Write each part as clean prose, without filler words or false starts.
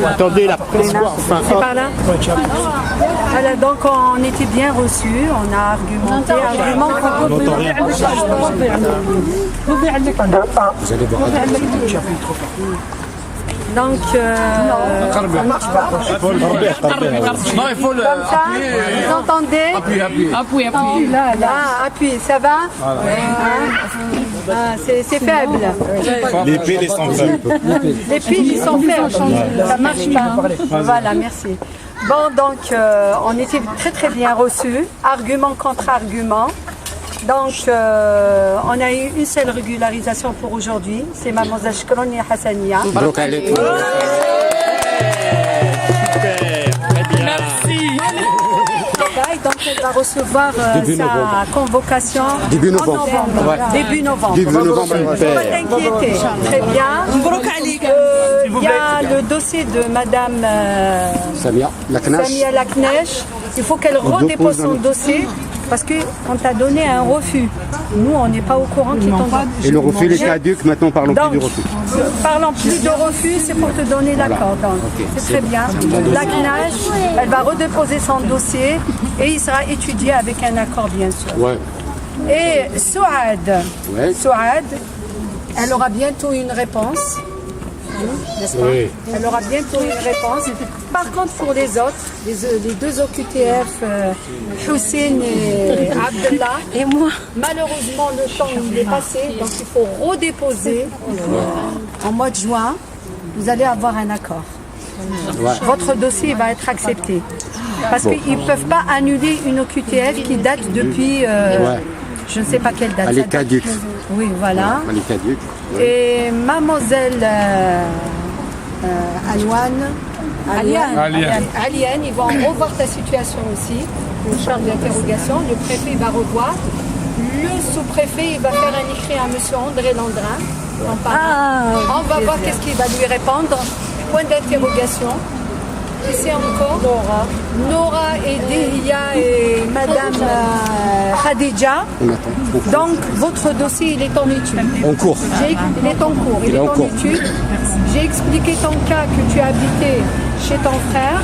Attendez, la presse. Enfin, C'est par là. Voilà, donc on était bien reçus, on a argumenté, vous allez voir. donc Non, il faut le. comme ça, vous entendez? Appuie. Ah, appuyez, ça va? Ah, c'est faible. Les piles sont faibles. Les piles, ils sont faibles. Ça marche pas. Voilà, merci. Bon, donc, on était très bien reçus. Argument contre argument. Donc, on a eu une seule régularisation pour aujourd'hui. C'est Mademoiselle Shkroni Hassania. Donc, elle est Donc, elle va recevoir sa convocation Début novembre. Début novembre. Début novembre. Faut pas t'inquiéter. Très bien. Il y a le dossier de Madame Samia Laknash. Samia Laknesh. Il faut qu'elle redépose son dossier parce qu'on t'a donné un refus. Nous, on n'est pas au courant qu'ils t'ont donné. Et le refus est caduc, maintenant parlons plus du refus. Parlant plus de refus, c'est pour te donner l'accord. Donc, c'est très bien. Laknesh, elle va redéposer son dossier et il sera étudié avec un accord, bien sûr. Ouais. Et Souad, Ouais. Souad, elle aura bientôt une réponse. N'est-ce pas? Oui. Elle aura bientôt une réponse. Par contre, pour les autres, les deux OQTF, Hussein et Abdallah, et moi, malheureusement, le temps il est passé, donc il faut redéposer en mois de juin. Vous allez avoir un accord. Ouais. Votre dossier va être accepté. Parce qu'ils ne peuvent pas annuler une OQTF qui date depuis, je ne sais pas quelle date. Elle est caduque. Oui, voilà. Elle est caduque. Et mademoiselle Aliane, ils vont revoir ta situation aussi, une charge d'interrogation. Le préfet va revoir. Le sous-préfet il va faire un écrit à M. André Landrin. On va voir qu'est-ce qu'il va lui répondre. Point d'interrogation. Et c'est encore Nora et Dehiya et Madame Khadija. Donc votre dossier il est en étude. En cours. Il est en cours. Il est en étude. J'ai expliqué ton cas que tu as habité chez ton frère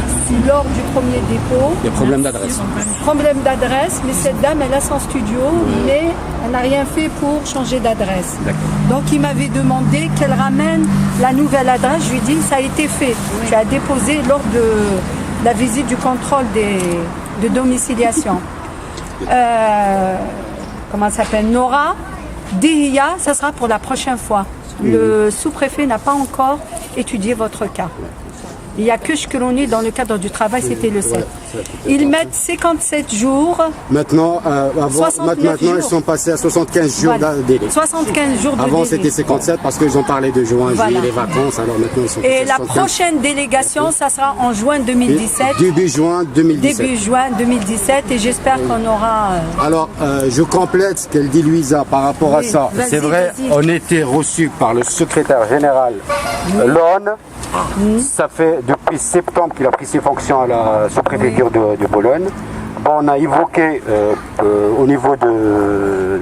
lors du premier dépôt. Il y a problème d'adresse. Problème d'adresse, mais cette dame elle a son studio, mais elle n'a rien fait pour changer d'adresse. Donc il m'avait demandé qu'elle ramène la nouvelle adresse. Je lui ai dit ça a été fait. Tu as déposé lors de la visite du contrôle de domiciliation. Comment elle s'appelle? Nora Dehiya, ça sera pour la prochaine fois. Le sous-préfet n'a pas encore étudié votre cas. Il n'y a que Shkroni dans le cadre du travail, c'était le 7. Ils mettent 57 jours. Maintenant, maintenant jours. ils sont passés à 75 jours de délai. 75 jours de Avant délai. c'était 57 parce qu'ils ont parlé de juin, juillet, les vacances, alors maintenant ils sont Et la 75. prochaine délégation, ça sera en juin 2017. Début juin 2017. Début juin 2017 et j'espère qu'on aura... Alors, je complète ce qu'elle dit Louisa par rapport à ça. vas-y, C'est vrai, vas-y. on était reçu par le secrétaire général Lone. Ça fait depuis septembre qu'il a pris ses fonctions à la sous-préfecture de Bologne. Bon, on a évoqué au niveau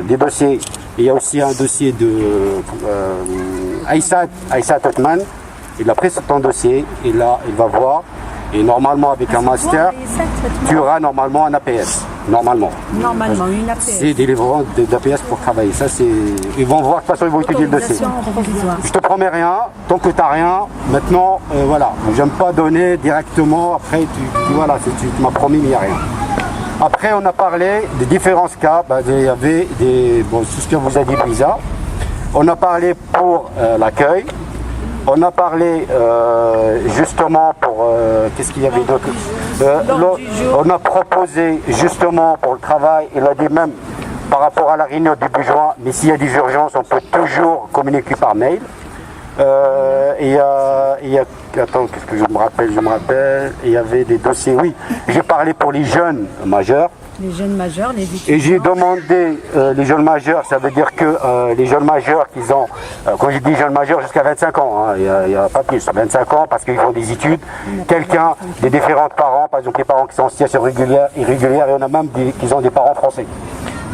des dossiers, il y a aussi un dossier de Aïssa Totman. Il a pris son dossier et là, il va voir. Et normalement, avec un master, tu auras normalement un APS. Normalement. Normalement, une APS. C'est des livrants d'APS pour travailler. Ça, c'est... Ils vont voir, de toute façon, ils vont étudier le dossier. Autorisation provisoire. Je te promets rien, tant que tu n'as rien, maintenant, voilà. J'aime pas donner directement, après, voilà, tu m'as promis, mais il n'y a rien. Après, on a parlé des différents cas. Il y avait bon, tout ce que vous a dit Lisa. On a parlé pour l'accueil. On a parlé justement pour... qu'est-ce qu'il y avait d'autre? On a proposé justement pour le travail, il a dit même par rapport à la réunion début juin, mais s'il y a des urgences, on peut toujours communiquer par mail. Attends, qu'est-ce que je me rappelle, il y avait des dossiers, oui, j'ai parlé pour les jeunes majeurs. Les jeunes majeurs, les victimes. Et j'ai demandé les jeunes majeurs, ça veut dire que les jeunes majeurs qu'ils ont, quand je dis jeunes majeurs jusqu'à 25 ans, hein, il n'y a pas plus, 25 ans parce qu'ils font des études, quelqu'un, des différents parents, par exemple les parents qui sont en situation irrégulière, et on a même qui ont des parents français.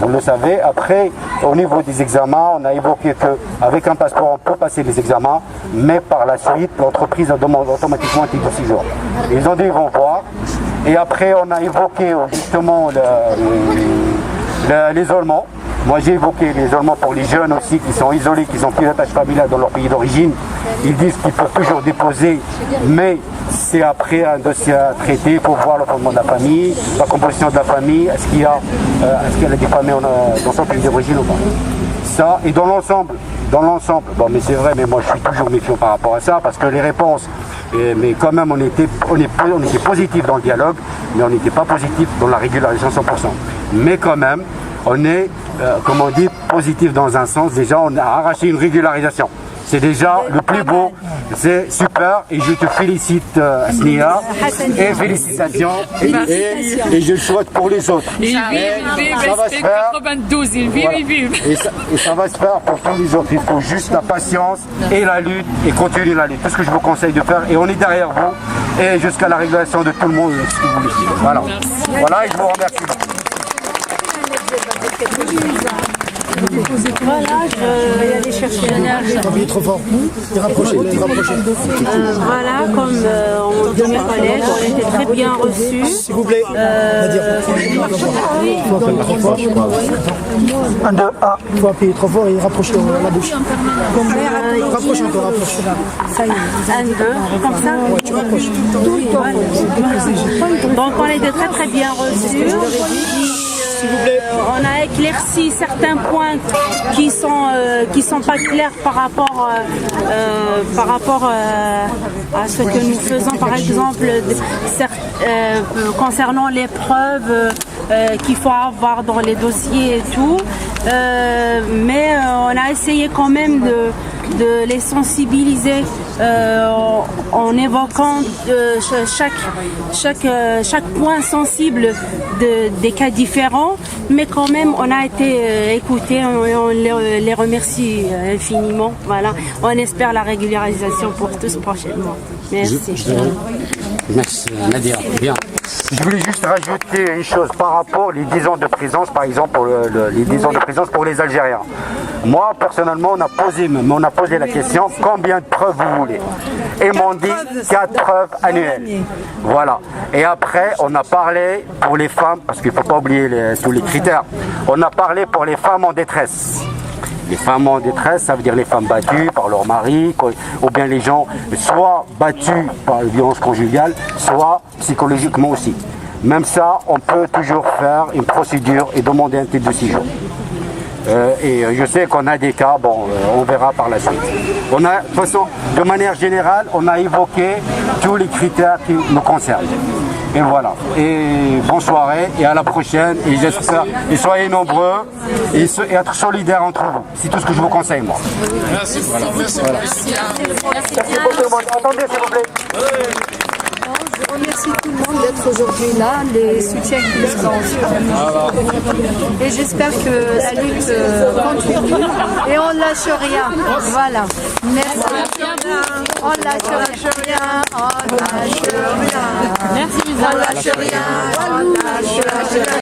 vous le savez. Après, au niveau des examens, on a évoqué qu'avec un passeport, on peut passer les examens, mais par la suite, l'entreprise demande automatiquement un titre de séjour. Ils ont dit ils vont voir. Et après, on a évoqué justement l'isolement. Moi, j'ai évoqué l'isolement pour les jeunes aussi qui sont isolés, qui n'ont plus d'attache familiale dans leur pays d'origine. Ils disent qu'ils peuvent toujours déposer, mais c'est après un dossier à traiter pour voir le fondement de la famille, la composition de la famille, est-ce qu'il y a des familles dans son pays d'origine ou pas. Ça, et dans l'ensemble, bon mais c'est vrai, mais moi je suis toujours méfiant par rapport à ça, parce que les réponses, mais quand même on était positif dans le dialogue, mais on n'était pas positif dans la régularisation 100%. Mais quand même, on est, comme on dit, positif dans un sens. Déjà, on a arraché une régularisation. C'est déjà le plus beau. C'est super. Et je te félicite, Asnia. Et félicitations. Et je le souhaite pour les autres. Il vive, ça va se faire. 92, il vive, Voilà. il vive. Et ça va se faire pour tous les autres. Il faut juste la patience et la lutte et continuer la lutte. Tout ce que je vous conseille de faire. Et on est derrière vous. Et jusqu'à la régulation de tout le monde. Ce que vous voulez. Voilà. Voilà, et je vous remercie. Voilà, je vais aller chercher Il est trop fort. Il est rapproché. voilà, comme on dit mes collègues, on était très bien reçus. S'il vous plaît, Nadir. Il faut appuyer trop fort. 1, 2, 1. Il faut appuyer trop fort et rapprocher la bouche. Rapproche encore, rapproche. Ça y est, 1, 2, comme ça. Ouais, tu rapproches. Donc on était très très bien reçus. On a éclairci certains points qui sont pas clairs par rapport à ce que nous faisons, par exemple concernant les preuves qu'il faut avoir dans les dossiers et tout. Mais on a essayé quand même de les sensibiliser en évoquant chaque point sensible des cas différents, mais quand même on a été écoutés et on les remercie infiniment. Voilà. On espère la régularisation pour tous prochainement. Merci. Merci, Nadia. Bien. Je voulais juste rajouter une chose par rapport aux 10 ans de présence, par exemple, pour les 10 ans de présence pour les Algériens. Moi, personnellement, on a posé la question, combien de preuves vous voulez? Et ils m'ont dit 4 preuves annuelles. Voilà. Et après, on a parlé pour les femmes, parce qu'il ne faut pas oublier tous les critères, on a parlé pour les femmes en détresse. Les femmes en détresse, ça veut dire les femmes battues par leur mari, ou bien les gens soit battus par la violence conjugale, soit psychologiquement aussi. Même ça, on peut toujours faire une procédure et demander un titre de séjour. Et je sais qu'on a des cas, bon, on verra par la suite. De toute façon, de manière générale, on a évoqué tous les critères qui nous concernent. Et voilà. Et bonne soirée et à la prochaine. Et j'espère, et soyez nombreux et être solidaires entre vous. C'est tout ce que je vous conseille, moi. Merci. Voilà. Merci beaucoup, tout le monde. Attendez, s'il vous plaît. Je remercie tout le monde d'être aujourd'hui là, les soutiens qu'ils ont. Et j'espère que la lutte continue et on ne lâche rien. Voilà. Merci. On ne lâche rien. On ne lâche rien. Merci, On ne lâche rien. On ne lâche rien.